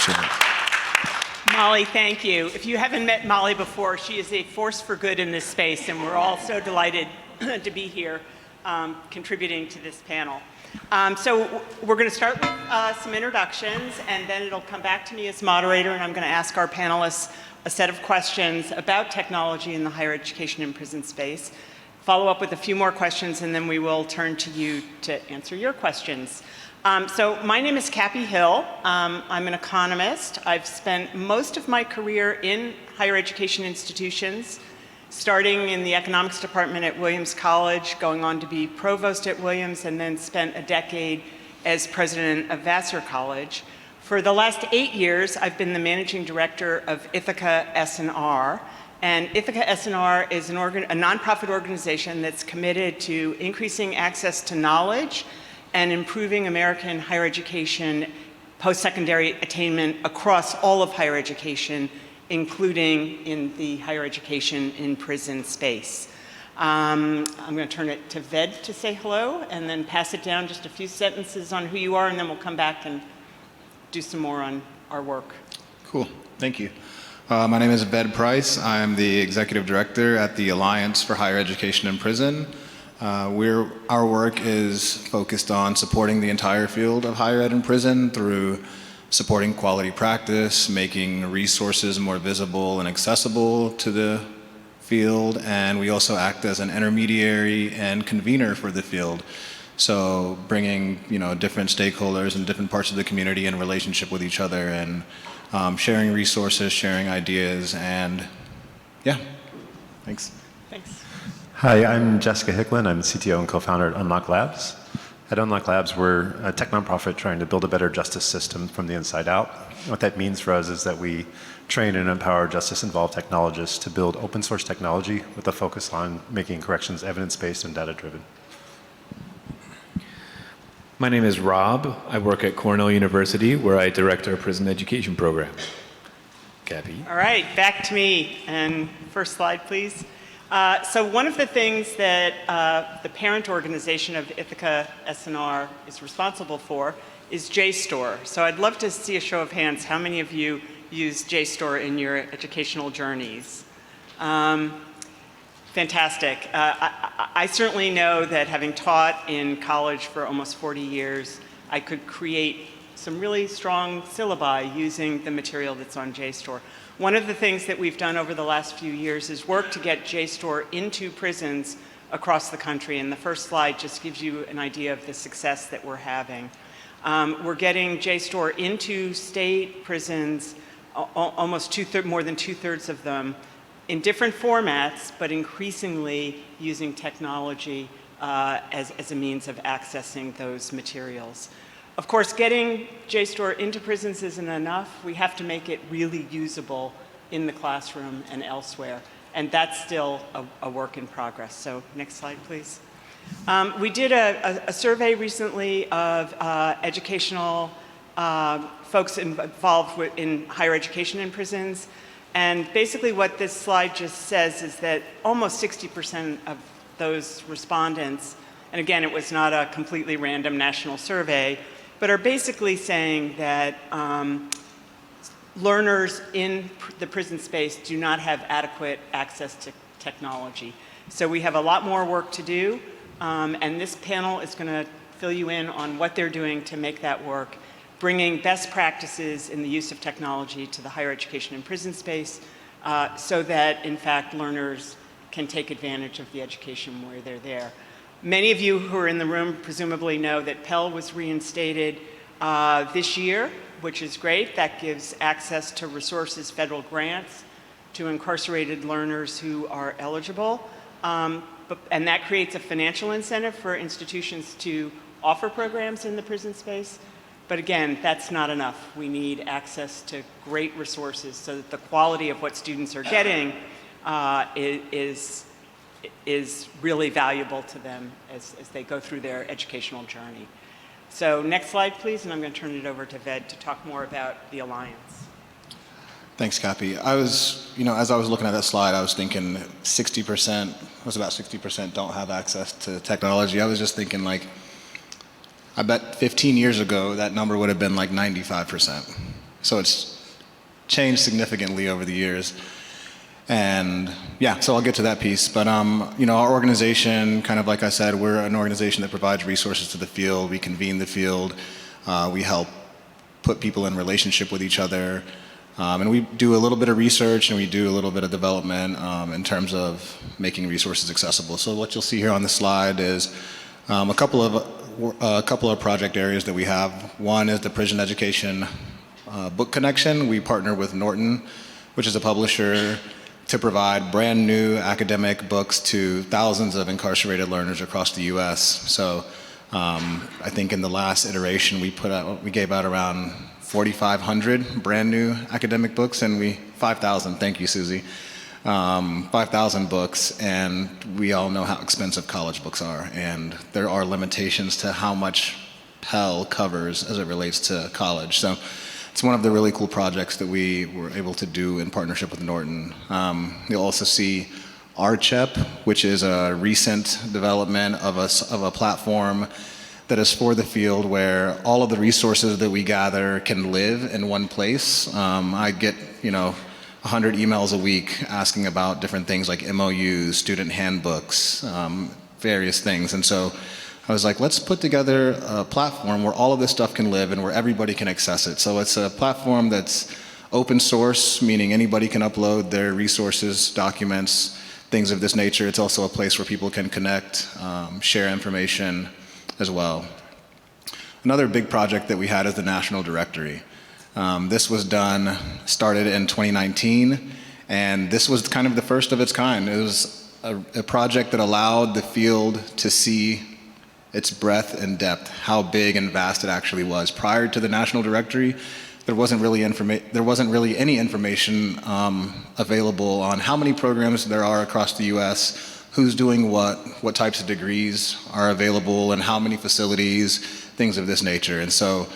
Sure. Molly, thank you. If you haven't met Molly before, she is a force for good in this space, and we're all so delighted to be here contributing to this panel. So we're going to start with some introductions, and then it'll come back to me as moderator, and I'm going to ask our panelists a set of questions about technology in the higher education and prison space, follow up with a few more questions, and then we will turn to you to answer your questions. So my name is Cappy Hill. I'm an economist. I've spent most of my career in higher education institutions, starting in the economics department at Williams College, going on to be provost at Williams, and then spent a decade as president of Vassar College. For the last 8 years, I've been the managing director of Ithaca S&R. And Ithaca S&R is a nonprofit organization that's committed to increasing access to knowledge and improving American higher education post-secondary attainment across all of higher education, including in the higher education in prison space. I'm going to turn it to Ved to say hello, and then pass it down just a few sentences on who you are, and then we'll come back and do some more on our work. Cool. Thank you. My name is Ved Price. I'm the executive director at the Alliance for Higher Education in Prison. Our work is focused on supporting the entire field of higher ed in prison through supporting quality practice, making resources more visible and accessible to the field, and we also act as an intermediary and convener for the field. So bringing, different stakeholders in different parts of the community in relationship with each other, and sharing resources, sharing ideas, and yeah, thanks. Thanks. Hi, I'm Jessica Hicklin. I'm CTO and co-founder at Unlock Labs. At Unlock Labs, we're a tech nonprofit trying to build a better justice system from the inside out. What that means for us is that we train and empower justice-involved technologists to build open source technology with a focus on making corrections evidence-based and data-driven. My name is Rob. I work at Cornell University, where I direct our prison education program. Cappy. All right, back to me. And first slide, please. So one of the things that the parent organization of Ithaca S&R is responsible for is JSTOR. So I'd love to see a show of hands. How many of you use JSTOR in your educational journeys? Fantastic. I certainly know that having taught in college for almost 40 years, I could create some really strong syllabi using the material that's on JSTOR. One of the things that we've done over the last few years is work to get JSTOR into prisons across the country, and the first slide just gives you an idea of the success that we're having. We're getting JSTOR into state prisons, almost more than two-thirds of them, in different formats, but increasingly using technology as a means of accessing those materials. Of course, getting JSTOR into prisons isn't enough. We have to make it really usable in the classroom and elsewhere, and that's still a work in progress. So next slide, please. We did a survey recently of educational folks involved in higher education in prisons. And basically what this slide just says is that almost 60% of those respondents, and again, it was not a completely random national survey, but are basically saying that learners in the prison space do not have adequate access to technology. So we have a lot more work to do, and this panel is going to fill you in on what they're doing to make that work, bringing best practices in the use of technology to the higher education and prison space so that, in fact, learners can take advantage of the education where they're there. Many of you who are in the room presumably know that Pell was reinstated this year, which is great. That gives access to resources, federal grants, to incarcerated learners who are eligible. And that creates a financial incentive for institutions to offer programs in the prison space. But again, that's not enough. We need access to great resources so that the quality of what students are getting is really valuable to them as they go through their educational journey. So next slide, please, and I'm going to turn it over to Ved to talk more about the Alliance. Thanks, Cappy. As I was looking at that slide, I was thinking 60%, about 60% don't have access to technology. I was just thinking, I bet 15 years ago, that number would have been 95%. So it's changed significantly over the years. And yeah, so I'll get to that piece. But our organization, kind of like I said, we're an organization that provides resources to the field. We convene the field. We help put people in relationship with each other. And we do a little bit of research and we do a little bit of development in terms of making resources accessible. So what you'll see here on the slide is a couple of project areas that we have. One is the Prison Education Book Connection. We partner with Norton, which is a publisher, to provide brand new academic books to thousands of incarcerated learners across the U.S. So I think in the last iteration we gave out around 4,500 brand new academic books, and 5,000, thank you, Susie, 5,000 books, and we all know how expensive college books are, and there are limitations to how much Pell covers as it relates to college. So it's one of the really cool projects that we were able to do in partnership with Norton. You'll also see RCHEP, which is a recent development of a platform that is for the field where all of the resources that we gather can live in one place. I get, 100 emails a week asking about different things like MOUs, student handbooks, various things. And so I was like, let's put together a platform where all of this stuff can live and where everybody can access it. So it's a platform that's open source, meaning anybody can upload their resources, documents, things of this nature. It's also a place where people can connect, share information as well. Another big project that we had is the National Directory. This was started in 2019, and this was kind of the first of its kind. It was a project that allowed the field to see its breadth and depth, how big and vast it actually was. Prior to the National Directory, there wasn't really any information available on how many programs there are across the U.S., who's doing what types of degrees are available, and how many facilities, things of this nature. And so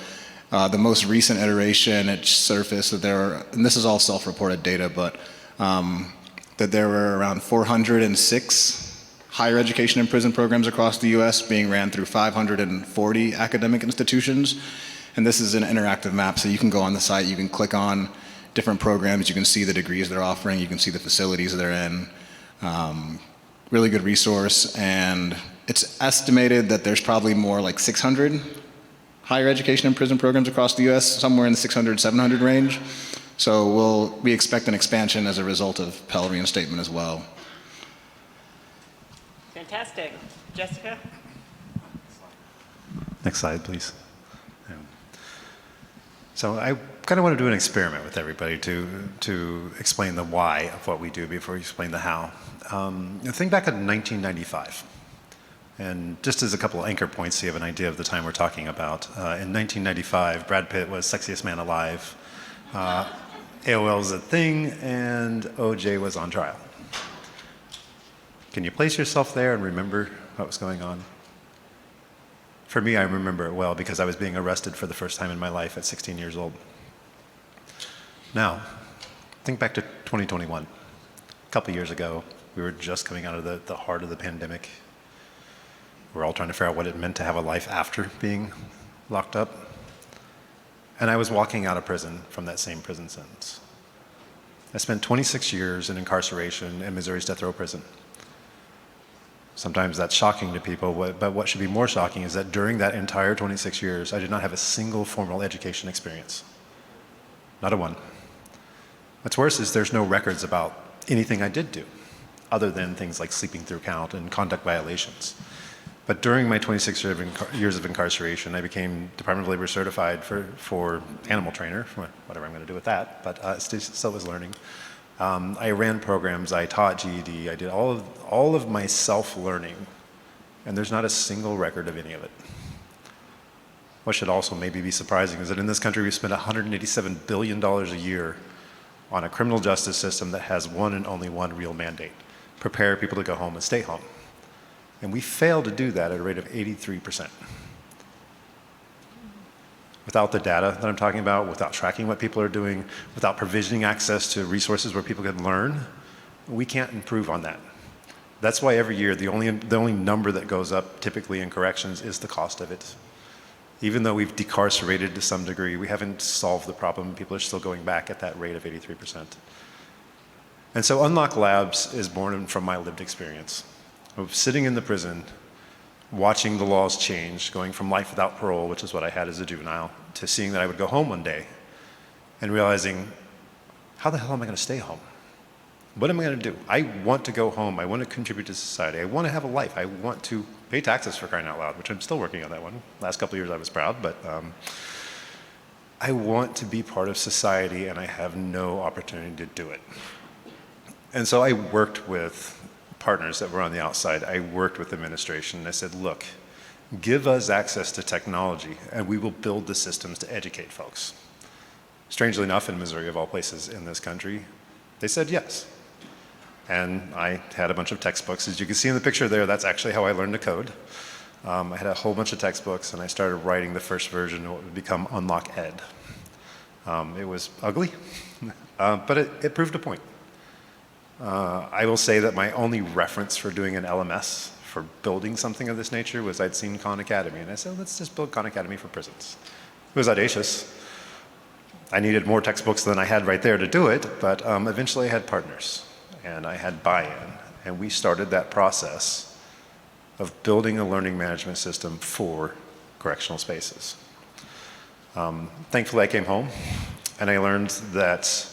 the most recent iteration, it surfaced that and this is all self-reported data, but that there were around 406 higher education and prison programs across the U.S. being ran through 540 academic institutions. And this is an interactive map, so you can go on the site, you can click on different programs, you can see the degrees they're offering, you can see the facilities they're in. Really good resource, and it's estimated that there's probably more like 600 higher education and prison programs across the U.S., somewhere in the 600, 700 range. So we expect an expansion as a result of Pell reinstatement as well. Fantastic. Jessica? Next slide, please. So I kind of want to do an experiment with everybody to explain the why of what we do before we explain the how. Think back in 1995. And just as a couple of anchor points so you have an idea of the time we're talking about. In 1995, Brad Pitt was Sexiest Man Alive. AOL was a thing, and OJ was on trial. Can you place yourself there and remember what was going on? For me, I remember it well because I was being arrested for the first time in my life at 16 years old. Now, think back to 2021. A couple years ago, we were just coming out of the heart of the pandemic. We're all trying to figure out what it meant to have a life after being locked up. And I was walking out of prison from that same prison sentence. I spent 26 years in incarceration in Missouri's death row prison. Sometimes that's shocking to people, but what should be more shocking is that during that entire 26 years, I did not have a single formal education experience. Not a one. What's worse is there's no records about anything I did do, other than things like sleeping through count and conduct violations. But during my 26 years of incarceration, I became Department of Labor certified for animal trainer, whatever I'm going to do with that, but still was learning. I ran programs, I taught GED, I did all of my self-learning, and there's not a single record of any of it. What should also maybe be surprising is that in this country we spend $187 billion a year on a criminal justice system that has one and only one real mandate: prepare people to go home and stay home. And we fail to do that at a rate of 83%. Without the data that I'm talking about, without tracking what people are doing, without provisioning access to resources where people can learn, we can't improve on that. That's why every year the only number that goes up typically in corrections is the cost of it. Even though we've decarcerated to some degree, we haven't solved the problem. People are still going back at that rate of 83%. And so Unlock Labs is born from my lived experience of sitting in the prison, watching the laws change, going from life without parole, which is what I had as a juvenile, to seeing that I would go home one day and realizing, how the hell am I going to stay home? What am I going to do? I want to go home. I want to contribute to society. I want to have a life. I want to pay taxes, for crying out loud, which I'm still working on that one. Last couple of years I was proud, but I want to be part of society, and I have no opportunity to do it. And so I worked with partners that were on the outside. I worked with administration, and I said, look, give us access to technology, and we will build the systems to educate folks. Strangely enough, in Missouri, of all places in this country, they said yes. And I had a bunch of textbooks. As you can see in the picture there, that's actually how I learned to code. I had a whole bunch of textbooks, and I started writing the first version of what would become Unlock Ed. It was ugly, but it proved a point. I will say that my only reference for doing an LMS for building something of this nature was I'd seen Khan Academy, and I said, let's just build Khan Academy for prisons. It was audacious. I needed more textbooks than I had right there to do it, but eventually I had partners, and I had buy-in, and we started that process of building a learning management system for correctional spaces. Thankfully, I came home, and I learned that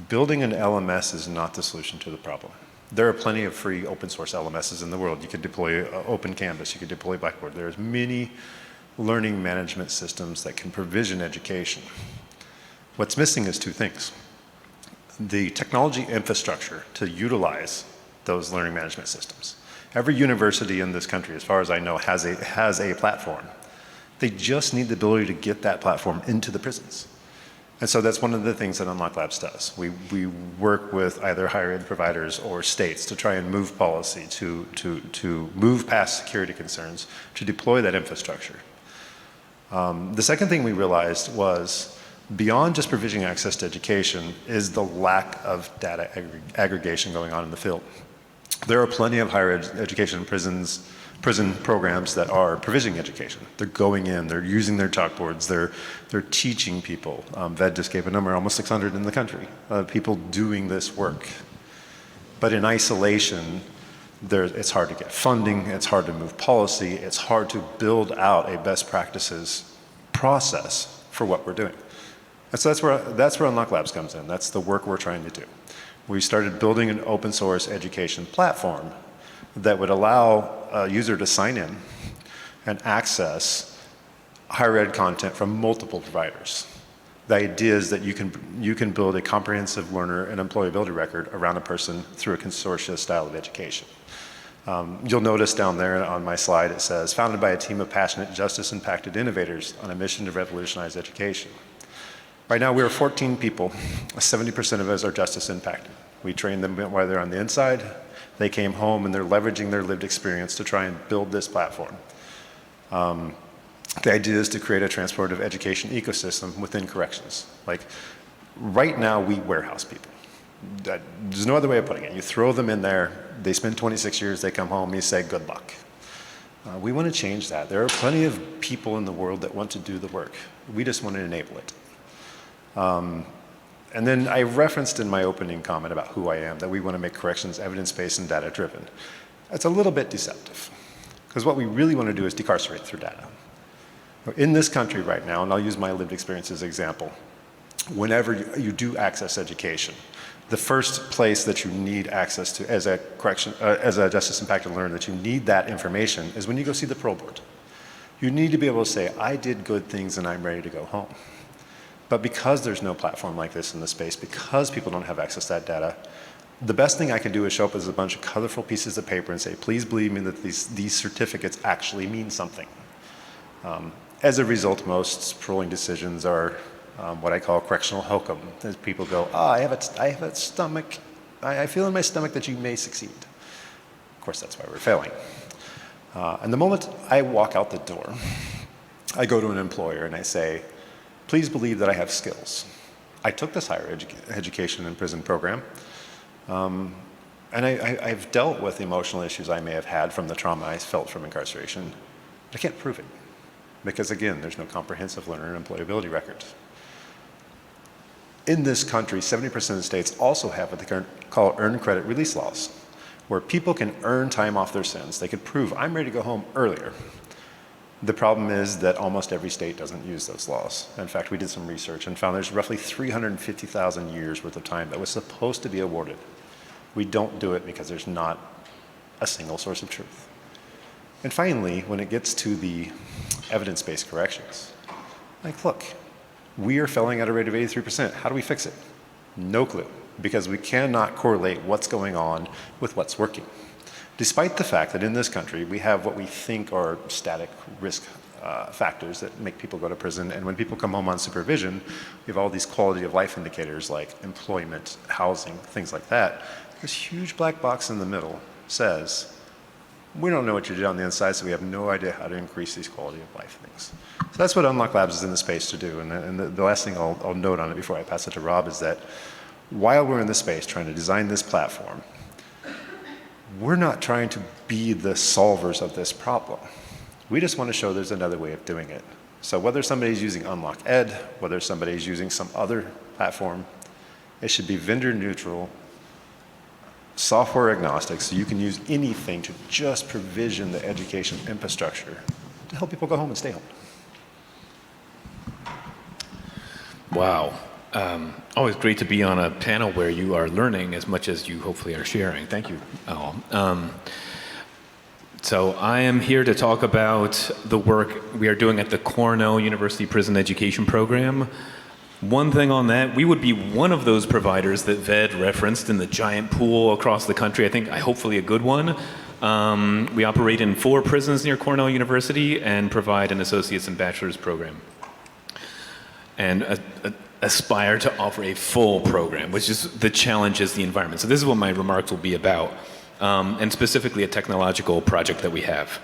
building an LMS is not the solution to the problem. There are plenty of free open source LMSs in the world. You could deploy Open Canvas, you could deploy Blackboard. There's many learning management systems that can provision education. What's missing is two things. The technology infrastructure to utilize those learning management systems. Every university in this country, as far as I know, has a platform. They just need the ability to get that platform into the prisons. And so that's one of the things that Unlock Labs does. We work with either higher ed providers or states to try and move policy, to move past security concerns, to deploy that infrastructure. The second thing we realized was beyond just provisioning access to education is the lack of data aggregation going on in the field. There are plenty of higher education prison programs that are provisioning education. They're going in, they're using their chalkboards, they're teaching people. VED just gave a number, almost 600 in the country, people doing this work. But in isolation, it's hard to get funding, it's hard to move policy, it's hard to build out a best practices process for what we're doing. And so that's where Unlock Labs comes in. That's the work we're trying to do. We started building an open source education platform that would allow a user to sign in and access higher ed content from multiple providers. The idea is that you can build a comprehensive learner and employability record around a person through a consortia style of education. You'll notice down there on my slide it says, founded by a team of passionate, justice-impacted innovators on a mission to revolutionize education. Right now we are 14 people. 70% of us are justice impacted. We train them while they're on the inside. They came home and they're leveraging their lived experience to try and build this platform. The idea is to create a transportative education ecosystem within corrections. Like right now we warehouse people. There's no other way of putting it. You throw them in there, they spend 26 years, they come home, you say good luck. We want to change that. There are plenty of people in the world that want to do the work. We just want to enable it. And then I referenced in my opening comment about who I am, that we want to make corrections evidence-based and data-driven. That's a little bit deceptive, because what we really want to do is decarcerate through data. In this country right now, and I'll use my lived experience as an example, whenever you do access education, the first place that you need access to as a justice-impacted learner, that you need that information is when you go see the parole board. You need to be able to say, I did good things and I'm ready to go home. But because there's no platform like this in the space, because people don't have access to that data, the best thing I can do is show up as a bunch of colorful pieces of paper and say, please believe me that these certificates actually mean something. As a result, most paroling decisions are what I call correctional hokum. As people go, I have a stomach, I feel in my stomach that you may succeed. Of course, that's why we're failing. And the moment I walk out the door, I go to an employer and I say, please believe that I have skills. I took this higher education and prison program, and I've dealt with the emotional issues I may have had from the trauma I felt from incarceration. I can't prove it. because again, there's no comprehensive learner employability record. In this country, 70% of the states also have what they call earned credit release laws, where people can earn time off their sentence. They could prove, I'm ready to go home earlier. The problem is that almost every state doesn't use those laws. In fact, we did some research and found there's roughly 350,000 years worth of time that was supposed to be awarded. We don't do it because there's not a single source of truth. And finally, when it gets to the evidence-based corrections, like, look, we are failing at a rate of 83%. How do we fix it? No clue, because we cannot correlate what's going on with what's working. Despite the fact that in this country, we have what we think are static risk factors that make people go to prison, and when people come home on supervision, we have all these quality of life indicators like employment, housing, things like that. This huge black box in the middle says, we don't know what you did on the inside, so we have no idea how to increase these quality of life things. So that's what Unlock Labs is in the space to do. And the last thing I'll note on it before I pass it to Rob is that while we're in this space trying to design this platform, we're not trying to be the solvers of this problem. We just want to show there's another way of doing it. So whether somebody's using Unlock Ed, whether somebody's using some other platform, it should be vendor neutral, software agnostic, so you can use anything to just provision the education infrastructure to help people go home and stay home. Wow. Always great to be on a panel where you are learning as much as you hopefully are sharing. Thank you, all. So I am here to talk about the work we are doing at the Cornell University Prison Education Program. One thing on that, we would be one of those providers that Ved referenced in the giant pool across the country. Hopefully a good one. We operate in 4 prisons near Cornell University and provide an associate's and bachelor's program. And aspire to offer a full program, which is the challenge is the environment. So this is what my remarks will be about, and specifically a technological project that we have.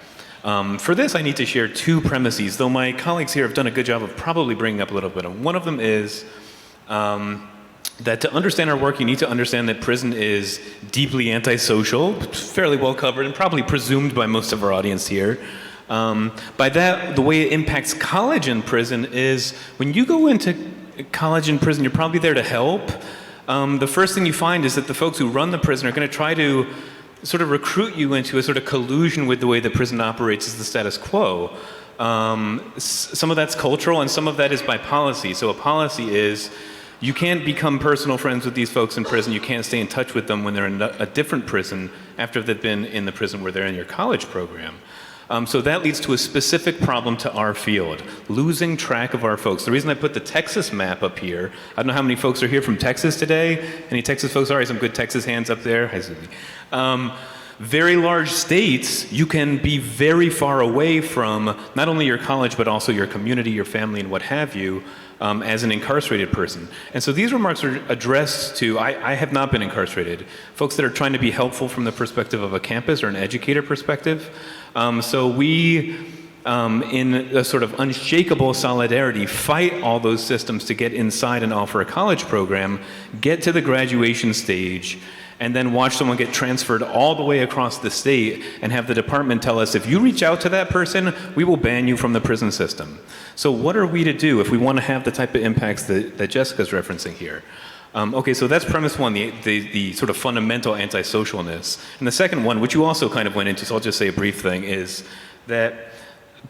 For this, I need to share 2 premises, though my colleagues here have done a good job of probably bringing up a little bit. And one of them is that to understand our work, you need to understand that prison is deeply antisocial, fairly well covered, and probably presumed by most of our audience here. By that, the way it impacts college and prison is when you go into college and prison, you're probably there to help. The first thing you find is that the folks who run the prison are going to try to sort of recruit you into a sort of collusion with the way the prison operates as the status quo. Some of that's cultural and some of that is by policy. So a policy is you can't become personal friends with these folks in prison. You can't stay in touch with them when they're in a different prison after they've been in the prison where they're in your college program. So that leads to a specific problem to our field, losing track of our folks. The reason I put the Texas map up here, I don't know how many folks are here from Texas today. Any Texas folks? All right, some good Texas hands up there. Hi, Susie. Very large states, you can be very far away from not only your college, but also your community, your family, and what have you, as an incarcerated person. And so these remarks are addressed to, I have not been incarcerated, folks that are trying to be helpful from the perspective of a campus or an educator perspective. So we, in a sort of unshakable solidarity, fight all those systems to get inside and offer a college program, get to the graduation stage, and then watch someone get transferred all the way across the state and have the department tell us, if you reach out to that person, we will ban you from the prison system. So what are we to do if we want to have the type of impacts that Jessica's referencing here? Okay, so that's premise one, the sort of fundamental antisocialness. And the second one, which you also kind of went into, so I'll just say a brief thing, is that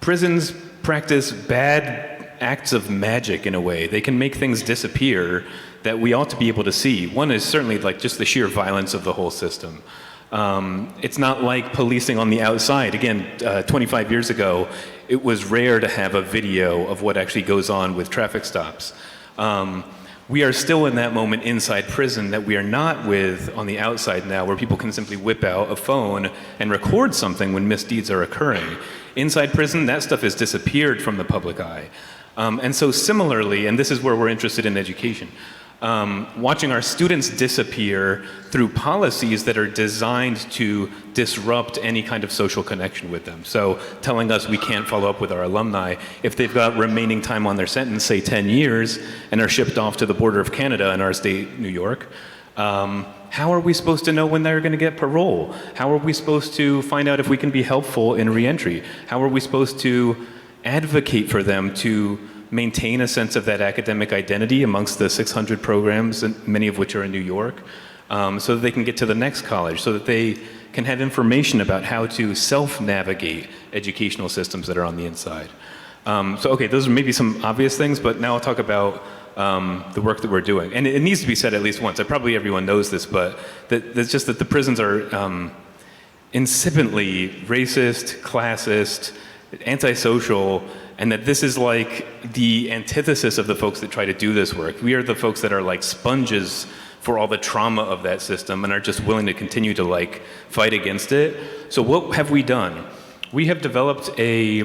prisons practice bad acts of magic in a way. They can make things disappear that we ought to be able to see. One is certainly like just the sheer violence of the whole system. It's not like policing on the outside. Again, 25 years ago, it was rare to have a video of what actually goes on with traffic stops. We are still in that moment inside prison that we are not with on the outside now, where people can simply whip out a phone and record something when misdeeds are occurring. Inside prison, that stuff has disappeared from the public eye. And so similarly, and this is where we're interested in education, watching our students disappear through policies that are designed to disrupt any kind of social connection with them. So telling us we can't follow up with our alumni if they've got remaining time on their sentence, say 10 years, and are shipped off to the border of Canada in our state, New York. How are we supposed to know when they're going to get parole? How are we supposed to find out if we can be helpful in reentry? How are we supposed to advocate for them to maintain a sense of that academic identity amongst the 600 programs, and many of which are in New York, so that they can get to the next college, so that they can have information about how to self-navigate educational systems that are on the inside. So okay, those are maybe some obvious things, but now I'll talk about the work that we're doing. And it needs to be said at least once. Probably everyone knows this, but it's just that the prisons are insipidly racist, classist, antisocial, and that this is like the antithesis of the folks that try to do this work. We are the folks that are like sponges for all the trauma of that system and are just willing to continue to like fight against it. So what have we done? We have developed a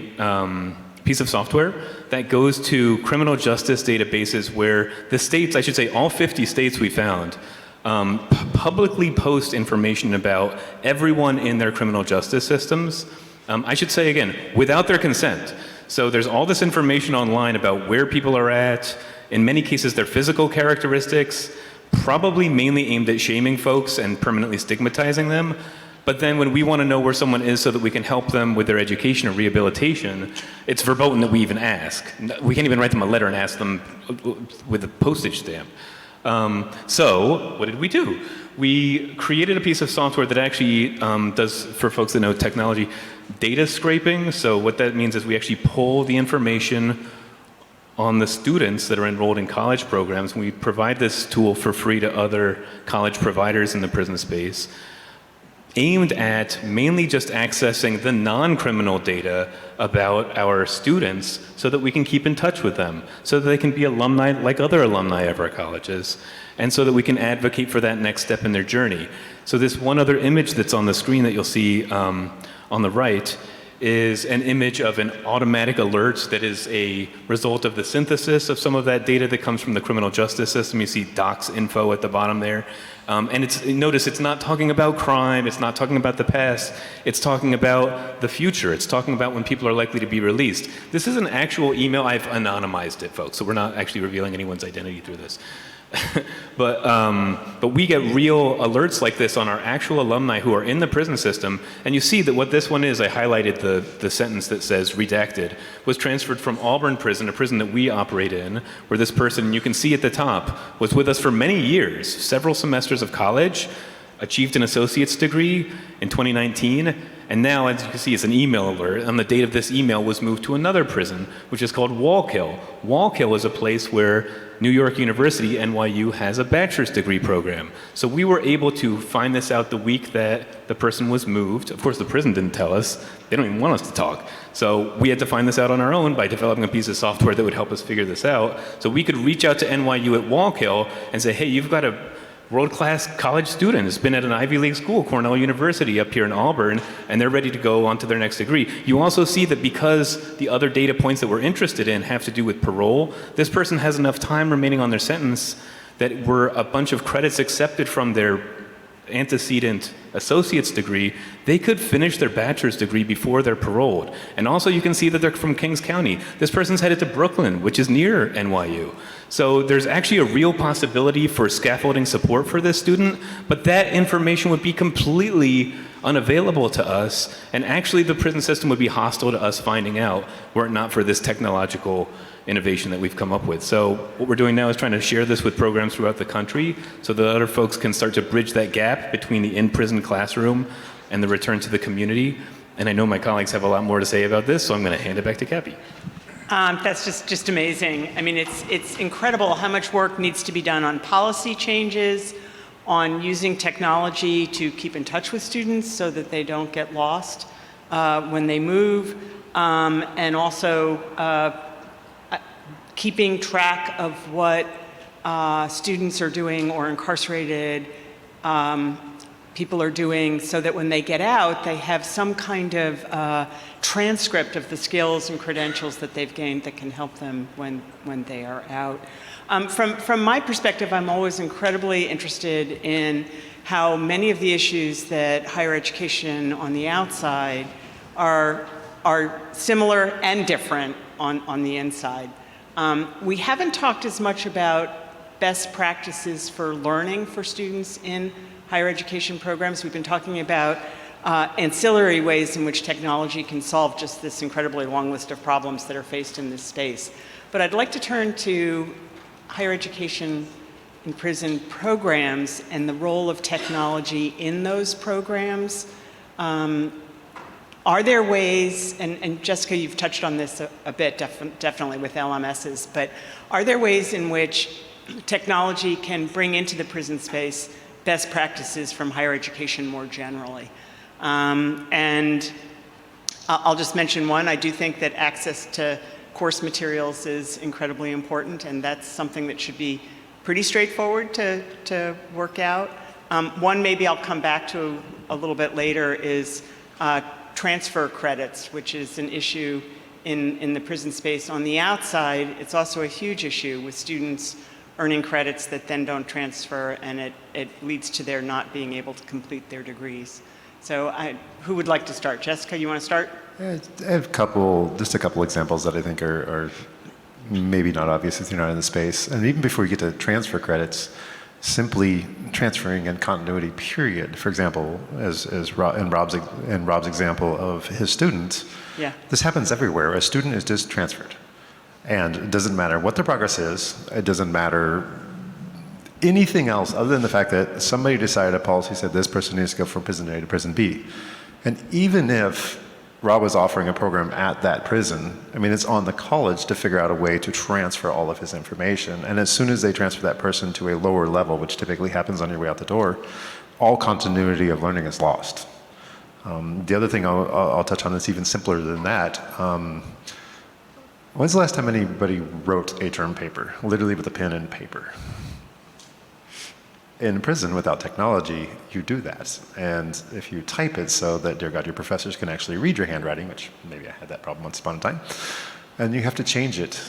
piece of software that goes to criminal justice databases where the states, I should say all 50 states we found, publicly post information about everyone in their criminal justice systems. I should say again, without their consent. So there's all this information online about where people are at, in many cases their physical characteristics, probably mainly aimed at shaming folks and permanently stigmatizing them. But then when we want to know where someone is so that we can help them with their education or rehabilitation, it's verboten that we even ask. We can't even write them a letter and ask them with a postage stamp. So what did we do? We created a piece of software that actually does, for folks that know technology, data scraping. So what that means is we actually pull the information on the students that are enrolled in college programs. We provide this tool for free to other college providers in the prison space, aimed at mainly just accessing the non-criminal data about our students so that we can keep in touch with them, so that they can be alumni like other alumni of our colleges, and so that we can advocate for that next step in their journey. So this one other image that's on the screen that you'll see on the right is an image of an automatic alert that is a result of the synthesis of some of that data that comes from the criminal justice system. You see docs info at the bottom there. And notice it's not talking about crime, it's not talking about the past, it's talking about the future, it's talking about when people are likely to be released. This is an actual email. I've anonymized it, folks, so we're not actually revealing anyone's identity through this. But we get real alerts like this on our actual alumni who are in the prison system, and you see that what this one is, I highlighted the sentence that says redacted, was transferred from Auburn Prison, a prison that we operate in, where this person, you can see at the top, was with us for many years, several semesters of college, achieved an associate's degree in 2019, and now, as you can see, it's an email alert. On the date of this email was moved to another prison, which is called Wallkill. Wallkill is a place where New York University, NYU, has a bachelor's degree program. So we were able to find this out the week that the person was moved. Of course, the prison didn't tell us. They don't even want us to talk. So we had to find this out on our own by developing a piece of software that would help us figure this out. So we could reach out to NYU at Wallkill and say, hey, you've got a world-class college student who's been at an Ivy League school, Cornell University up here in Auburn, and they're ready to go on to their next degree. You also see that because the other data points that we're interested in have to do with parole, this person has enough time remaining on their sentence that were a bunch of credits accepted from their antecedent associate's degree, they could finish their bachelor's degree before they're paroled. And also you can see that they're from Kings County. This person's headed to Brooklyn, which is near NYU. So there's actually a real possibility for scaffolding support for this student, but that information would be completely unavailable to us, and actually the prison system would be hostile to us finding out were it not for this technological innovation that we've come up with. So what we're doing now is trying to share this with programs throughout the country so that other folks can start to bridge that gap between the in-prison classroom and the return to the community. And I know my colleagues have a lot more to say about this, so I'm going to hand it back to Cappy. That's just amazing. I mean, it's incredible how much work needs to be done on policy changes, on using technology to keep in touch with students so that they don't get lost when they move, and also keeping track of what students are doing or incarcerated people are doing so that when they get out, they have some kind of transcript of the skills and credentials that they've gained that can help them when they are out. From my perspective, I'm always incredibly interested in how many of the issues that higher education on the outside are similar and different on the inside. We haven't talked as much about best practices for learning for students in higher education programs. We've been talking about ancillary ways in which technology can solve just this incredibly long list of problems that are faced in this space. But I'd like to turn to higher education in prison programs and the role of technology in those programs. Are there ways, and Jessica, you've touched on this a bit, definitely with LMSs, but are there ways in which technology can bring into the prison space best practices from higher education more generally? And I'll just mention one. I do think that access to course materials is incredibly important, and that's something that should be pretty straightforward to work out. One maybe I'll come back to a little bit later is transfer credits, which is an issue in the prison space. On the outside, it's also a huge issue with students earning credits that then don't transfer, and it leads to their not being able to complete their degrees. So who would like to start? Jessica, you want to start? I have just a couple examples that I think are maybe not obvious if you're not in the space. And even before you get to transfer credits, simply transferring in continuity, period. For example, in Rob's example of his students, yeah. This happens everywhere. A student is just transferred. And it doesn't matter what their progress is. It doesn't matter anything else other than the fact that somebody decided a policy said this person needs to go from prison A to prison B. And even if Rob was offering a program at that prison, I mean, it's on the college to figure out a way to transfer all of his information. And as soon as they transfer that person to a lower level, which typically happens on your way out the door, all continuity of learning is lost. The other thing I'll touch on that's even simpler than that. When's the last time anybody wrote a term paper, literally with a pen and paper? In prison, without technology, you do that. And if you type it so that, dear God, your professors can actually read your handwriting, which maybe I had that problem once upon a time, and you have to change it.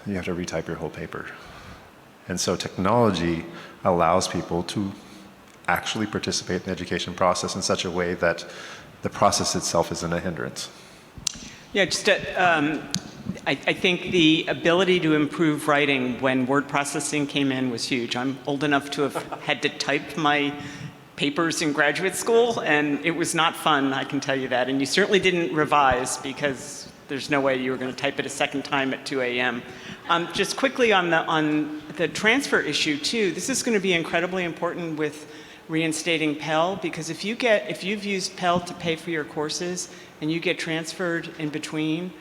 You have to retype your whole paper. And so technology allows people to actually participate in the education process in such a way that the process itself isn't a hindrance. Yeah, just I think the ability to improve writing when word processing came in was huge. I'm old enough to have had to type my papers in graduate school, and it was not fun, I can tell you that. And you certainly didn't revise because there's no way you were going to type it a second time at 2 a.m. Just quickly on the transfer issue too, this is going to be incredibly important with reinstating Pell, because if you've used Pell to pay for your courses and you get transferred in between,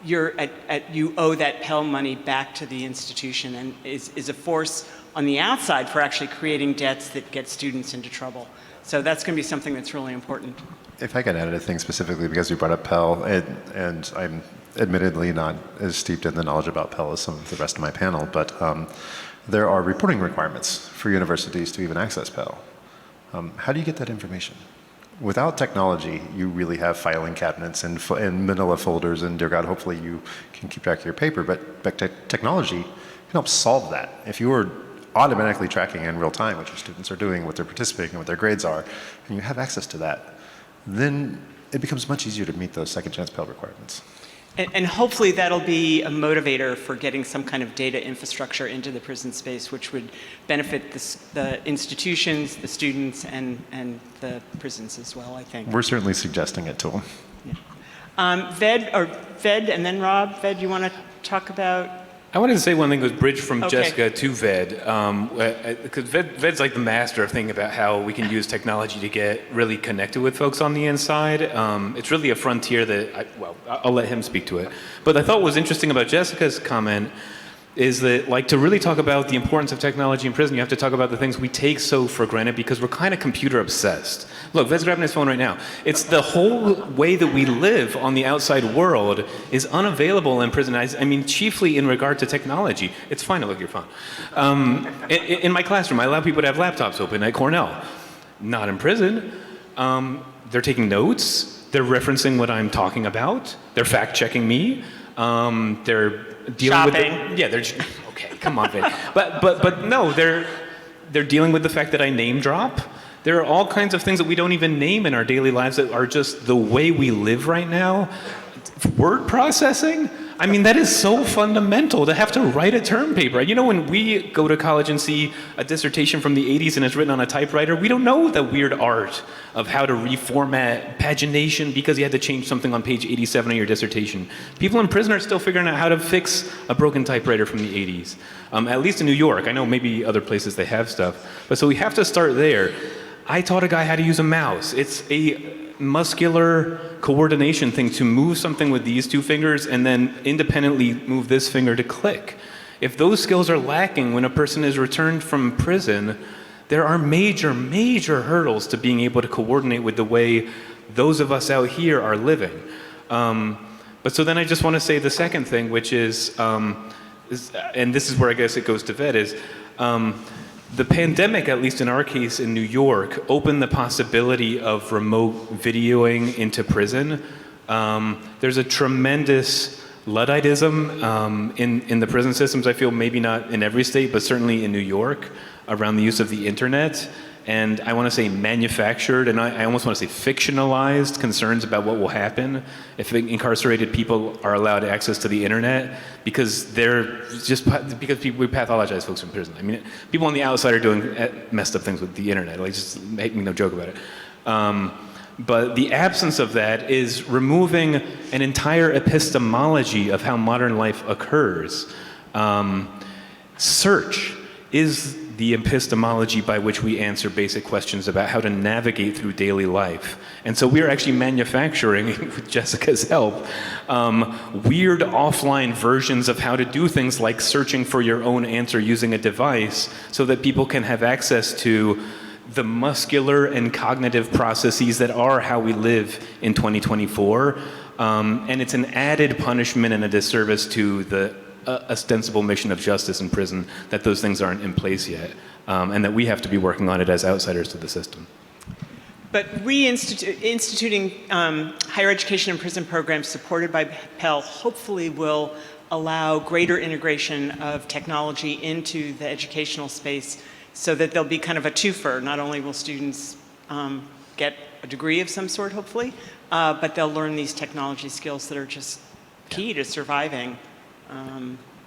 you owe that Pell money back to the institution, and is a force on the outside for actually creating debts that get students into trouble. So that's going to be something that's really important. If I could add a thing specifically, because you brought up Pell, and I'm admittedly not as steeped in the knowledge about Pell as some of the rest of my panel, but there are reporting requirements for universities to even access Pell. How do you get that information? Without technology, you really have filing cabinets and manila folders, and dear God, hopefully you can keep track of your paper, but technology can help solve that. If you were automatically tracking in real time what your students are doing, what they're participating in, what their grades are, and you have access to that, then it becomes much easier to meet those second chance Pell requirements. And hopefully that'll be a motivator for getting some kind of data infrastructure into the prison space, which would benefit the institutions, the students, and the prisons as well, I think. We're certainly suggesting it to them. Yeah. Ved, and then Rob. Ved, you want to talk about? I wanted to say one thing that was bridged from Okay. Jessica to Ved, because Ved's like the master of thinking about how we can use technology to get really connected with folks on the inside. It's really a frontier that, I'll let him speak to it. But I thought what was interesting about Jessica's comment is that, like, to really talk about the importance of technology in prison, you have to talk about the things we take so for granted because we're kind of computer obsessed. Look, Ved's grabbing his phone right now. It's the whole way that we live on the outside world is unavailable in prison. I mean, chiefly in regard to technology. It's fine to look at your phone. In my classroom, I allow people to have laptops open at Cornell. Not in prison. They're taking notes. They're referencing what I'm talking about. They're fact-checking me. They're dealing Shopping. with they're okay, come on, Vin. But no, they're dealing with the fact that I name drop. There are all kinds of things that we don't even name in our daily lives that are just the way we live right now. Word processing, I mean, that is so fundamental to have to write a term paper. You know, when we go to college and see a dissertation from the 80s and it's written on a typewriter, we don't know the weird art of how to reformat pagination because you had to change something on page 87 of your dissertation. People in prison are still figuring out how to fix a broken typewriter from the 80s, at least in New York. I know maybe other places they have stuff. But so we have to start there. I taught a guy how to use a mouse. It's a muscular coordination thing to move something with these two fingers and then independently move this finger to click. If those skills are lacking when a person is returned from prison, there are major, major hurdles to being able to coordinate with the way those of us out here are living. But so then I just want to say the second thing, which is and this is where I guess it goes to vet, is the pandemic, at least in our case in New York, opened the possibility of remote videoing into prison. There's a tremendous Ludditism in the prison systems, I feel, maybe not in every state, but certainly in New York, around the use of the internet. And I want to say manufactured, and I almost want to say fictionalized concerns about what will happen if incarcerated people are allowed access to the internet, because we pathologize folks in prison. I mean, people on the outside are doing messed up things with the internet. Like, just make me no joke about it. But the absence of that is removing an entire epistemology of how modern life occurs. Search is the epistemology by which we answer basic questions about how to navigate through daily life. And so we're actually manufacturing, with Jessica's help, weird offline versions of how to do things like searching for your own answer using a device so that people can have access to the muscular and cognitive processes that are how we live in 2024. And it's an added punishment and a disservice to the ostensible mission of justice in prison that those things aren't in place yet, and that we have to be working on it as outsiders to the system. But instituting higher education and prison programs supported by Pell hopefully will allow greater integration of technology into the educational space so that there'll be kind of a twofer. Not only will students get a degree of some sort, hopefully, but they'll learn these technology skills that are just key to surviving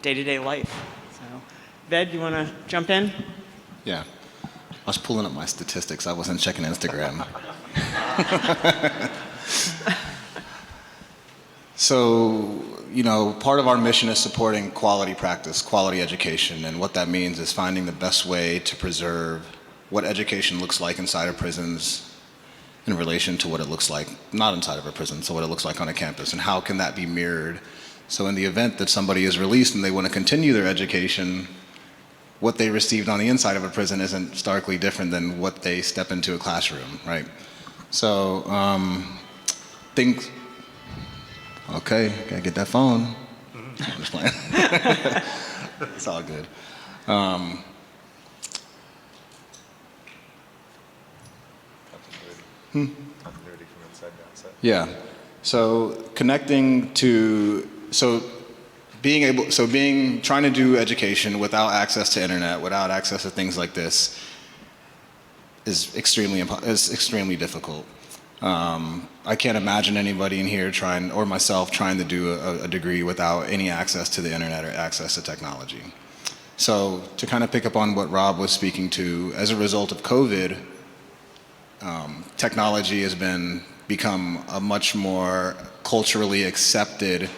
day-to-day life. So, Ved, you want to jump in? Yeah. I was pulling up my statistics. I wasn't checking Instagram. So, you know, part of our mission is supporting quality practice, quality education, and what that means is finding the best way to preserve what education looks like inside of prisons in relation to what it looks like not inside of a prison, so what it looks like on a campus, and how can that be mirrored. So in the event that somebody is released and they want to continue their education, what they received on the inside of a prison isn't starkly different than what they step into a classroom, right? So things, okay, gotta get that phone. I'm just playing. It's all good. Yeah, so connecting to, trying to do education without access to internet, without access to things like this is extremely difficult. I can't imagine anybody in here or myself trying to do a degree without any access to the internet or access to technology. So to kind of pick up on what Rob was speaking to, as a result of COVID, technology has become a much more culturally accepted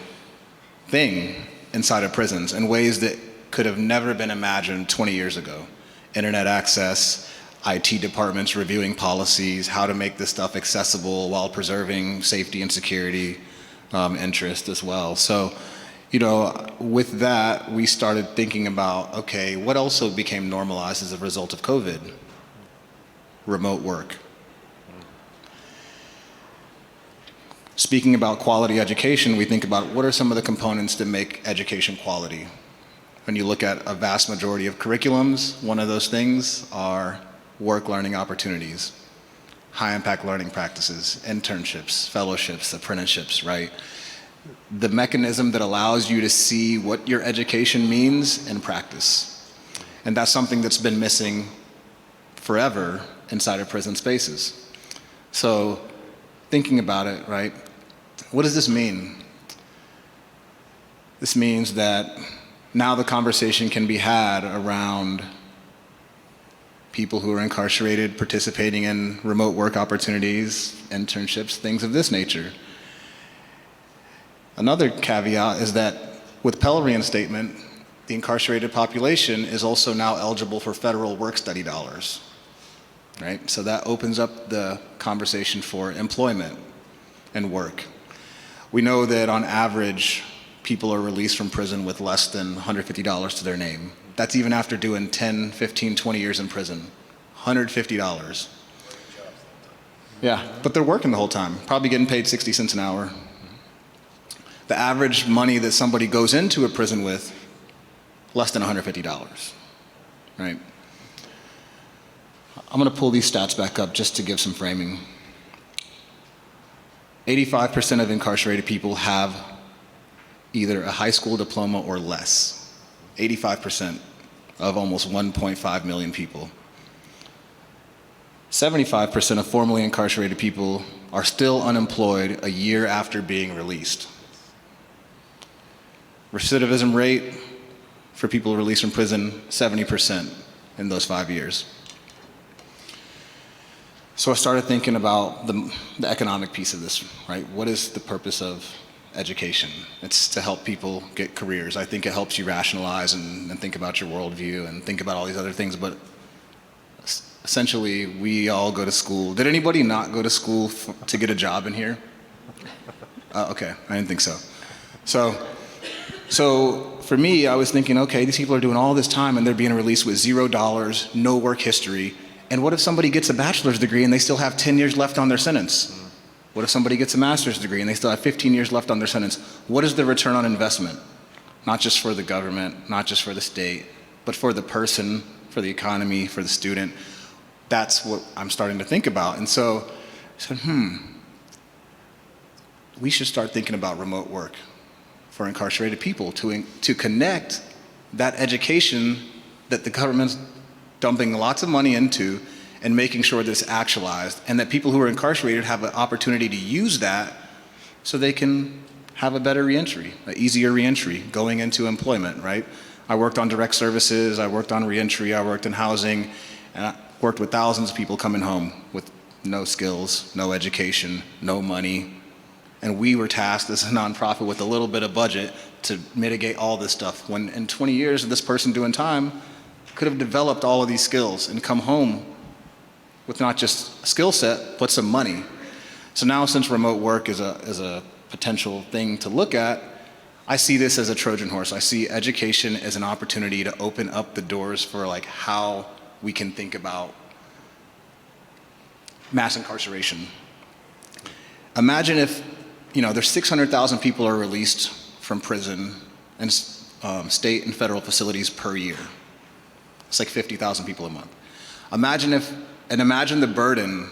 thing inside of prisons in ways that could have never been imagined 20 years ago. Internet access, IT departments reviewing policies, how to make this stuff accessible while preserving safety and security interest as well. So, you know, with that, we started thinking about, okay, what also became normalized as a result of COVID? Remote work. Speaking about quality education, we think about what are some of the components that make education quality. When you look at a vast majority of curriculums, one of those things are work learning opportunities, high impact learning practices, internships, fellowships, apprenticeships, right? The mechanism that allows you to see what your education means in practice. And that's something that's been missing forever inside of prison spaces. So thinking about it, right? What does this mean? This means that now the conversation can be had around people who are incarcerated participating in remote work opportunities, internships, things of this nature. Another caveat is that with Pell reinstatement, the incarcerated population is also now eligible for federal work study dollars, right? So that opens up the conversation for employment and work. We know that on average, people are released from prison with less than $150 to their name. That's even after doing 10, 15, 20 years in prison. $150. Yeah, but they're working the whole time, probably getting paid 60 cents an hour. The average money that somebody goes into a prison with, less than $150, right? I'm gonna pull these stats back up just to give some framing. 85% of incarcerated people have either a high school diploma or less. 85% of almost 1.5 million people. 75% of formerly incarcerated people are still unemployed a year after being released. Recidivism rate for people released from prison, 70% in those 5 years. So I started thinking about the economic piece of this, right? What is the purpose of education? It's to help people get careers. I think it helps you rationalize and think about your worldview and think about all these other things, but essentially we all go to school. Did anybody not go to school to get a job in here? Okay, I didn't think so. So for me, I was thinking, okay, these people are doing all this time and they're being released with $0, no work history. And what if somebody gets a bachelor's degree and they still have 10 years left on their sentence? What if somebody gets a master's degree and they still have 15 years left on their sentence? What is the return on investment? Not just for the government, not just for the state, but for the person, for the economy, for the student. That's what I'm starting to think about. And so I said, we should start thinking about remote work for incarcerated people to connect that education that the government's dumping lots of money into and making sure that it's actualized, and that people who are incarcerated have an opportunity to use that so they can have a better reentry, an easier reentry going into employment, right? I worked on direct services, I worked on reentry, I worked in housing, and I worked with thousands of people coming home with no skills, no education, no money. And we were tasked as a nonprofit with a little bit of budget to mitigate all this stuff. When in 20 years of this person doing time could have developed all of these skills and come home with not just a skill set, but some money. So now, since remote work is a potential thing to look at, I see this as a Trojan horse. I see education as an opportunity to open up the doors for like how we can think about mass incarceration. Imagine if, there's 600,000 people are released from prison and state and federal facilities per year. It's like 50,000 people a month. Imagine the burden,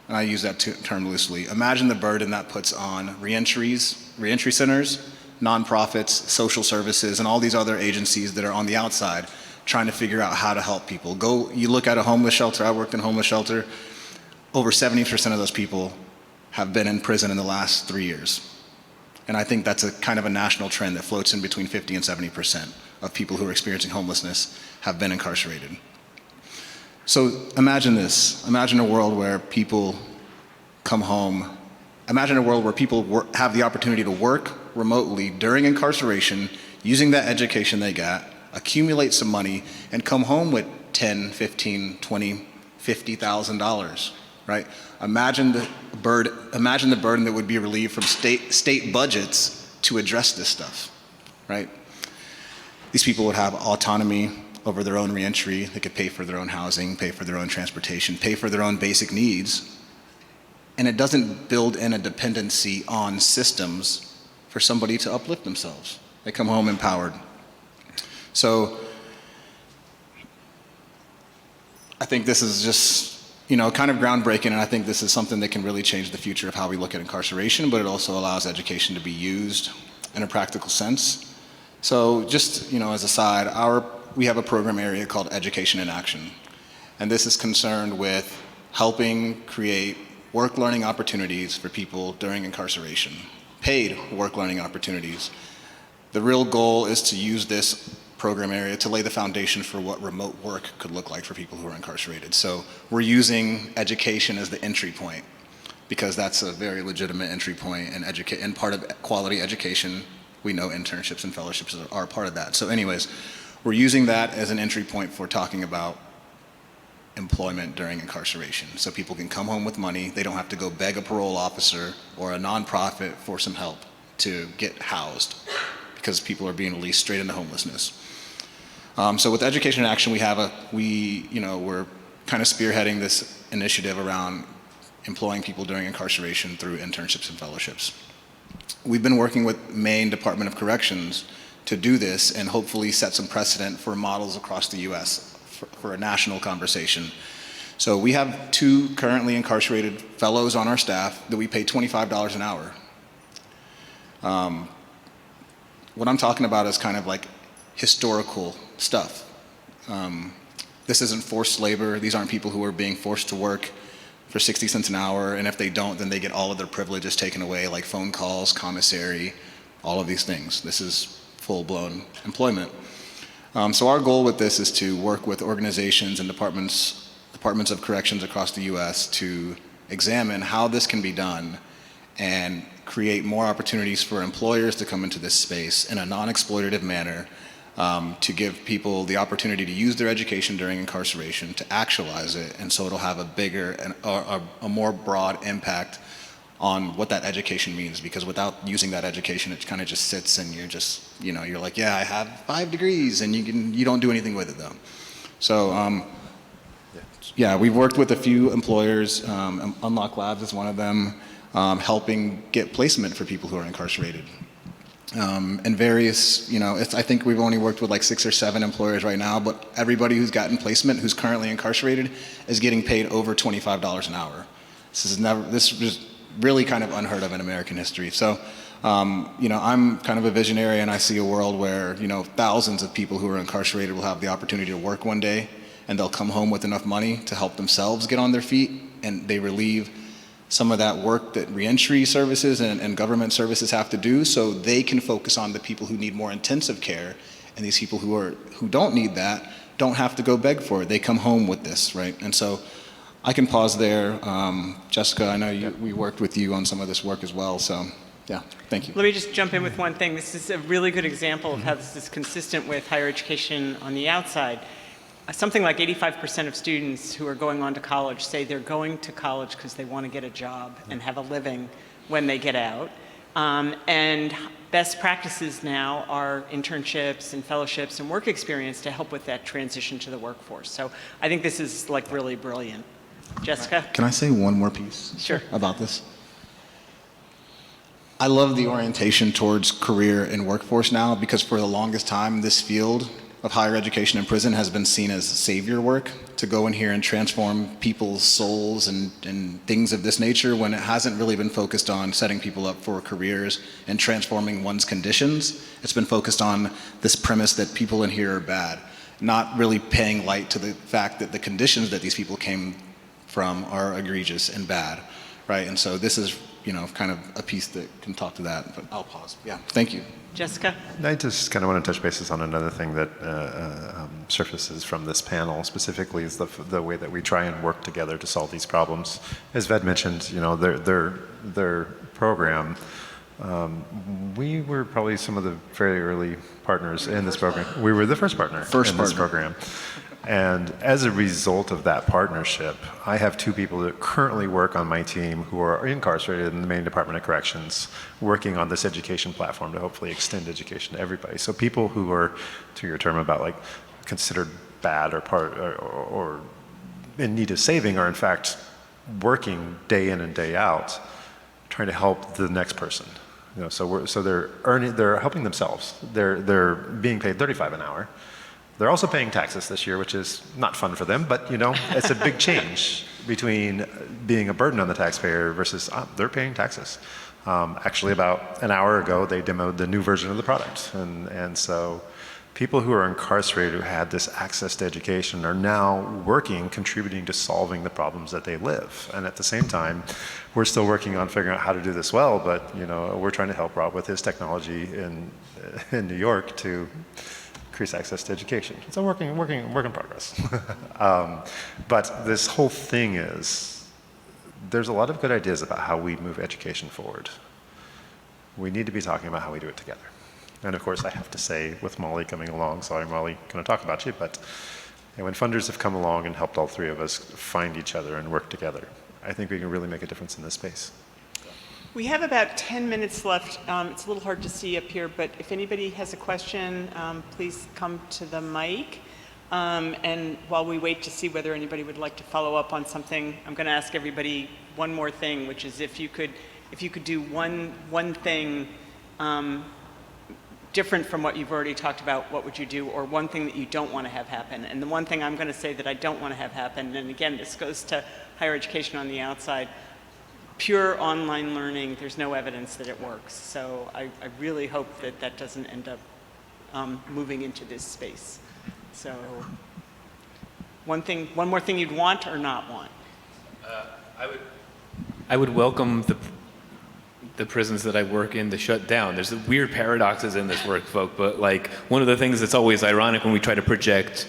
and I use that term loosely, imagine the burden that puts on reentry centers, nonprofits, social services, and all these other agencies that are on the outside trying to figure out how to help people. You look at a homeless shelter, I worked in a homeless shelter, over 70% of those people have been in prison in the last 3 years. And I think that's a kind of a national trend that floats in between 50 and 70% of people who are experiencing homelessness have been incarcerated. So imagine this. Imagine a world where people come home. Imagine a world where people have the opportunity to work remotely during incarceration, using that education they got, accumulate some money, and come home with $10, $15, $20, $50,000, right? Imagine the burden that would be relieved from state budgets to address this stuff, right? These people would have autonomy over their own reentry. They could pay for their own housing, pay for their own transportation, pay for their own basic needs. And it doesn't build in a dependency on systems for somebody to uplift themselves. They come home empowered. So I think this is just, kind of groundbreaking, and I think this is something that can really change the future of how we look at incarceration, but it also allows education to be used in a practical sense. So just, as a side, we have a program area called Education in Action. And this is concerned with helping create work learning opportunities for people during incarceration, paid work learning opportunities The real goal is to use this program area to lay the foundation for what remote work could look like for people who are incarcerated. So we're using education as the entry point, because that's a very legitimate entry point, and part of quality education, we know internships and fellowships are part of that. So anyways, we're using that as an entry point for talking about employment during incarceration. So people can come home with money. They don't have to go beg a parole officer or a nonprofit for some help to get housed, because people are being released straight into homelessness. So with Education in Action, we're kind of spearheading this initiative around employing people during incarceration through internships and fellowships. We've been working with Maine Department of Corrections to do this and hopefully set some precedent for models across the US for a national conversation. So we have 2 currently incarcerated fellows on our staff that we pay $25 an hour. What I'm talking about is kind of like historical stuff. This isn't forced labor. These aren't people who are being forced to work for 60 cents an hour, and if they don't, then they get all of their privileges taken away, like phone calls, commissary, all of these things. This is full-blown employment. So our goal with this is to work with organizations and departments of corrections across the US to examine how this can be done and create more opportunities for employers to come into this space in a non-exploitative manner, to give people the opportunity to use their education during incarceration, to actualize it, and so it'll have a bigger and a more broad impact on what that education means. Because without using that education, it kind of just sits and you're just, you're like, yeah, I have 5 degrees, and you don't do anything with it though. So yeah, we've worked with a few employers. Unlock Labs is one of them, helping get placement for people who are incarcerated. And various, I think we've only worked with like 6 or 7 employers right now, but everybody who's gotten placement who's currently incarcerated is getting paid over $25 an hour. This is really kind of unheard of in American history. So, I'm kind of a visionary, and I see a world where, thousands of people who are incarcerated will have the opportunity to work one day, and they'll come home with enough money to help themselves get on their feet, and they relieve some of that work that reentry services and government services have to do, so they can focus on the people who need more intensive care, and these people who don't need that don't have to go beg for it. They come home with this, right? And so I can pause there. Jessica, I know we worked with you on some of this work as well, so yeah, thank you. Let me just jump in with one thing. This is a really good example of how this is consistent with higher education on the outside. Something like 85% of students who are going on to college say they're going to college because they want to get a job and have a living when they get out. And best practices now are internships and fellowships and work experience to help with that transition to the workforce. So I think this is like really brilliant. Jessica? Can I say one more piece Sure. about this? I love the orientation towards career and workforce now, because for the longest time, this field of higher education in prison has been seen as savior work, to go in here and transform people's souls and things of this nature, when it hasn't really been focused on setting people up for careers and transforming one's conditions. It's been focused on this premise that people in here are bad, not really paying light to the fact that the conditions that these people came from are egregious and bad, right? And so this is, kind of a piece that can talk to that, but I'll pause. Yeah, thank you. Jessica? I just kind of want to touch bases on another thing that surfaces from this panel specifically, is the way that we try and work together to solve these problems. As Ved mentioned, their program, we were probably some of the very early partners in this program. We were the first partner in this program. And as a result of that partnership, I have 2 people that currently work on my team who are incarcerated in the Maine Department of Corrections, working on this education platform to hopefully extend education to everybody. So people who are, to your term about like considered bad or in need of saving, are in fact working day in and day out, trying to help the next person. So they're helping themselves. They're being paid $35 an hour. They're also paying taxes this year, which is not fun for them, but it's a big change between being a burden on the taxpayer versus they're paying taxes. Actually, about an hour ago, they demoed the new version of the product, and so People who are incarcerated who had this access to education are now working, contributing to solving the problems that they live. And at the same time, we're still working on figuring out how to do this well, but we're trying to help Rob with his technology in New York to increase access to education. It's a work in progress. But this whole thing is, there's a lot of good ideas about how we move education forward. We need to be talking about how we do it together. And of course, I have to say, with Molly coming along, sorry Molly, going to talk about you, but when funders have come along and helped all three of us find each other and work together, I think we can really make a difference in this space. We have about 10 minutes left. It's a little hard to see up here, but if anybody has a question, please come to the mic. And while we wait to see whether anybody would like to follow up on something, I'm going to ask everybody one more thing, which is if you could do one thing different from what you've already talked about, what would you do? Or one thing that you don't want to have happen. And the one thing I'm going to say that I don't want to have happen, and again, this goes to higher education on the outside, pure online learning, there's no evidence that it works. So I really hope that that doesn't end up moving into this space. So one more thing you'd want or not want? I would welcome the prisons that I work in to shut down. There's weird paradoxes in this work, folk, but like one of the things that's always ironic when we try to project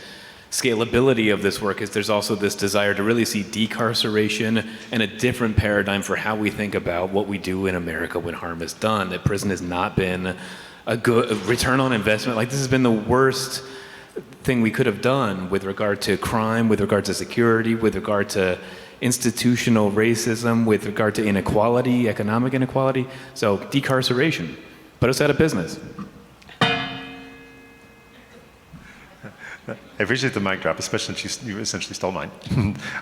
scalability of this work is there's also this desire to really see decarceration and a different paradigm for how we think about what we do in America when harm is done. That prison has not been a good return on investment. Like this has been the worst thing we could have done with regard to crime, with regard to security, with regard to institutional racism, with regard to inequality, economic inequality. So decarceration, put us out of business. I appreciate the mic drop, especially since you essentially stole mine.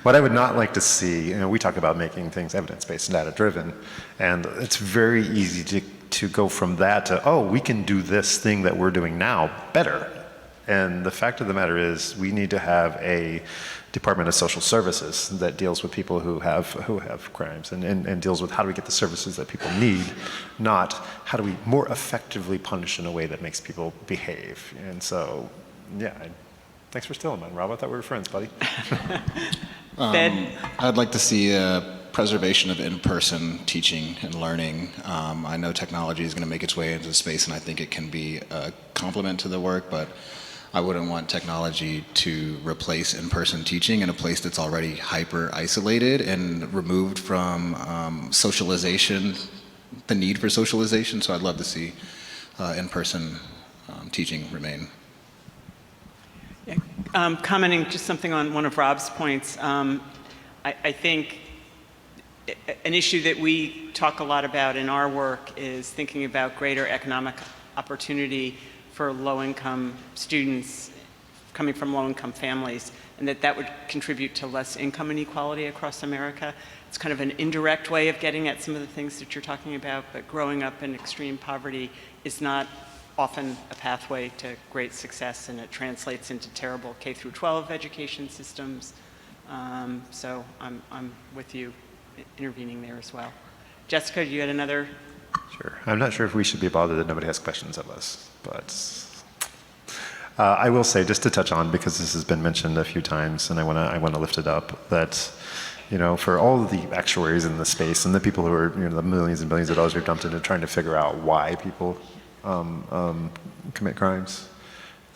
What I would not like to see, we talk about making things evidence-based and data-driven, and it's very easy to go from that to, oh, we can do this thing that we're doing now better. And the fact of the matter is, we need to have a Department of Social Services that deals with people who have crimes and deals with how do we get the services that people need, not how do we more effectively punish in a way that makes people behave. And so, yeah, thanks for stealing mine, Rob. I thought we were friends, buddy. I'd like to see preservation of in-person teaching and learning. I know technology is going to make its way into the space, and I think it can be a complement to the work, but I wouldn't want technology to replace in-person teaching in a place that's already hyper-isolated and removed from socialization, the need for socialization. So I'd love to see in-person teaching remain. Yeah. Commenting just something on one of Rob's points, I think an issue that we talk a lot about in our work is thinking about greater economic opportunity for low-income students coming from low-income families, and that would contribute to less income inequality across America. It's kind of an indirect way of getting at some of the things that you're talking about, but growing up in extreme poverty is not often a pathway to great success, and it translates into terrible K-12 education systems. So I'm with you intervening there as well. Jessica, you had another? Sure. I'm not sure if we should be bothered that nobody has questions of us, but I will say, just to touch on, because this has been mentioned a few times, and I want to lift it up, that for all of the actuaries in the space and the people who are the millions and billions of dollars we've dumped into trying to figure out why people commit crimes,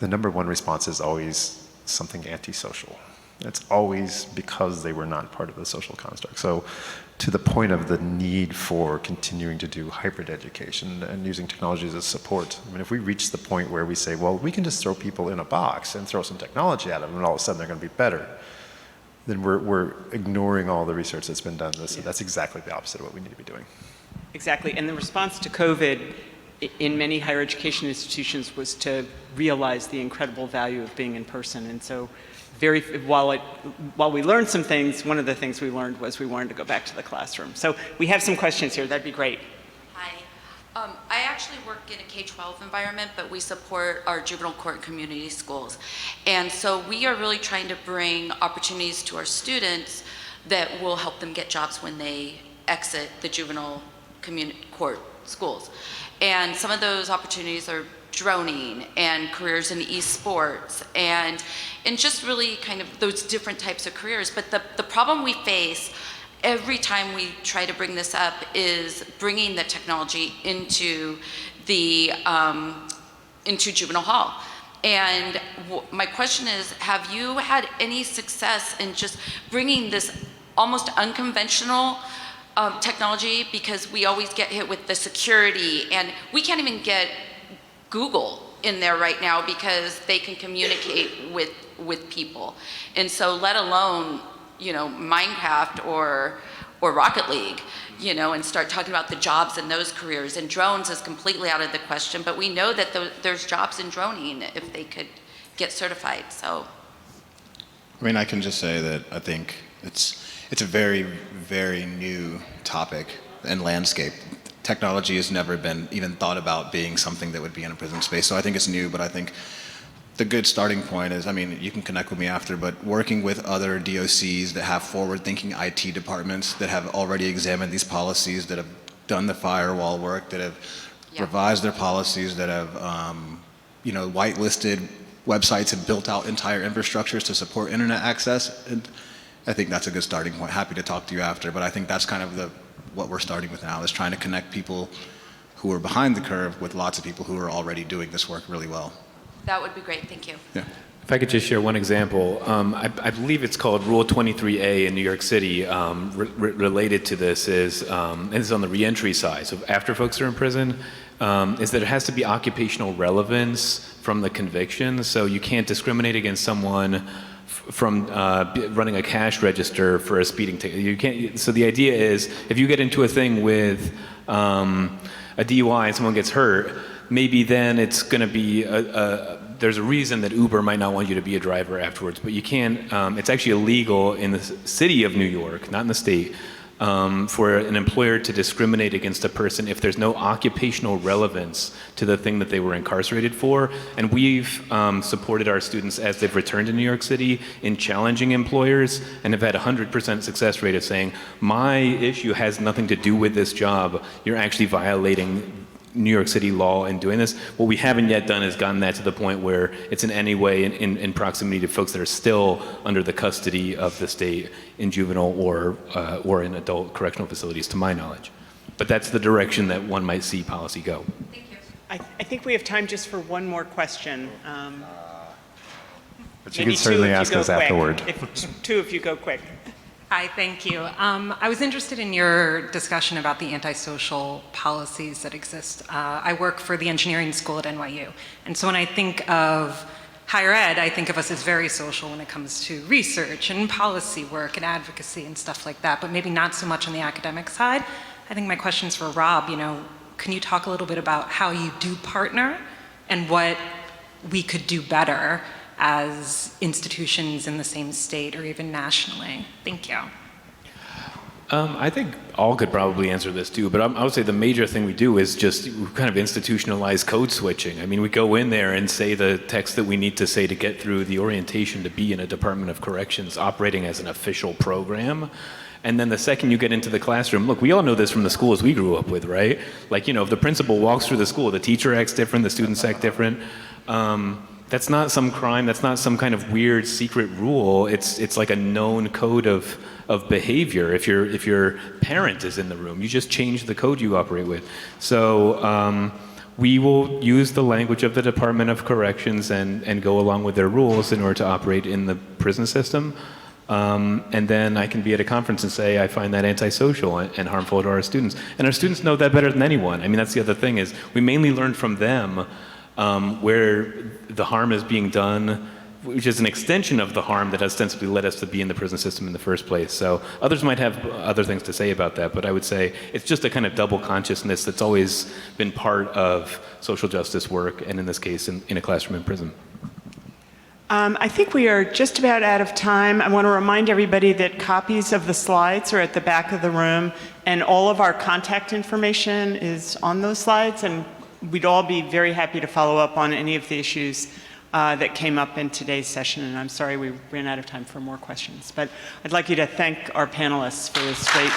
the number one response is always something antisocial. It's always because they were not part of the social construct. So to the point of the need for continuing to do hybrid education and using technology as a support, I mean, if we reach the point where we say, well, we can just throw people in a box and throw some technology at them and all of a sudden they're going to be better, then we're ignoring all the research that's been done. That's exactly the opposite of what we need to be doing. Exactly. And the response to COVID in many higher education institutions was to realize the incredible value of being in person. And so while we learned some things, one of the things we learned was we wanted to go back to the classroom. So we have some questions here. That'd be great. Hi. I actually work in a K-12 environment, but we support our juvenile court and community schools. And so we are really trying to bring opportunities to our students that will help them get jobs when they exit the juvenile community court schools. And some of those opportunities are droning and careers in esports and just really kind of those different types of careers. But the problem we face every time we try to bring this up is bringing the technology into the into juvenile hall. And my question is, have you had any success in just bringing this almost unconventional technology? Because we always get hit with the security, and we can't even get Google in there right now because they can communicate with people. And so let alone, you know, Minecraft or Rocket League, you know, and start talking about the jobs in those careers. And drones is completely out of the question, but we know that there's jobs in droning if they could get certified, so. I mean, I can just say that I think it's a very, very new topic and landscape. Technology has never been even thought about being something that would be in a prison space, so I think it's new, but I think the good starting point is, I mean, you can connect with me after, but working with other DOCs that have forward-thinking IT departments that have already examined these policies, that have done the firewall work, that have revised their policies, that have, you know, whitelisted websites and built out entire infrastructures to support internet access. And I think that's a good starting point. Happy to talk to you after, but I think that's kind of what we're starting with now, is trying to connect people who are behind the curve with lots of people who are already doing this work really well. That would be great, thank you. Yeah. If I could just share one example, I believe it's called Rule 23A in New York City, related to this is, and this is on the reentry side, so after folks are in prison, is that it has to be occupational relevance from the conviction, so you can't discriminate against someone from running a cash register for a speeding ticket. You can't. So the idea is, if you get into a thing with a DUI and someone gets hurt, maybe then it's going to be there's a reason that Uber might not want you to be a driver afterwards, but you can't. It's actually illegal in the city of New York, not in the state, for an employer to discriminate against a person if there's no occupational relevance to the thing that they were incarcerated for. And we've supported our students as they've returned to New York City in challenging employers and have had a 100% success rate of saying, my issue has nothing to do with this job. You're actually violating New York City law in doing this. What we haven't yet done is gotten that to the point where it's in any way in proximity to folks that are still under the custody of the state in juvenile or in adult correctional facilities, to my knowledge. But that's the direction that one might see policy go. Thank you. I think we have time just for one more question. But you can certainly ask us afterward. Two if you go quick. Hi, thank you. I was interested in your discussion about the antisocial policies that exist. I work for the engineering school at NYU. And so when I think of higher ed, I think of us as very social when it comes to research and policy work and advocacy and stuff like that, but maybe not so much on the academic side. I think my question's for Rob. You know, can you talk a little bit about how you do partner and what we could do better as institutions in the same state or even nationally? Thank you. I think all could probably answer this too, but I would say the major thing we do is just kind of institutionalize code switching. I mean, we go in there and say the text that we need to say to get through the orientation to be in a Department of Corrections operating as an official program. And then the second you get into the classroom, look, we all know this from the schools we grew up with, right? Like, you know, if the principal walks through the school, the teacher acts different, the students act different. That's not some crime, that's not some kind of weird secret rule. It's like a known code of behavior. If your parent is in the room, you just change the code you operate with. So we will use the language of the Department of Corrections and go along with their rules in order to operate in the prison system. And then I can be at a conference and say, I find that antisocial and harmful to our students. And our students know that better than anyone. I mean, that's the other thing, is we mainly learn from them where the harm is being done, which is an extension of the harm that ostensibly led us to be in the prison system in the first place. So others might have other things to say about that, but I would say it's just a kind of double consciousness that's always been part of social justice work, and in this case, in a classroom in prison. I think we are just about out of time. I want to remind everybody that copies of the slides are at the back of the room, and all of our contact information is on those slides, and we'd all be very happy to follow up on any of the issues that came up in today's session, and I'm sorry we ran out of time for more questions. But I'd like you to thank our panelists for this great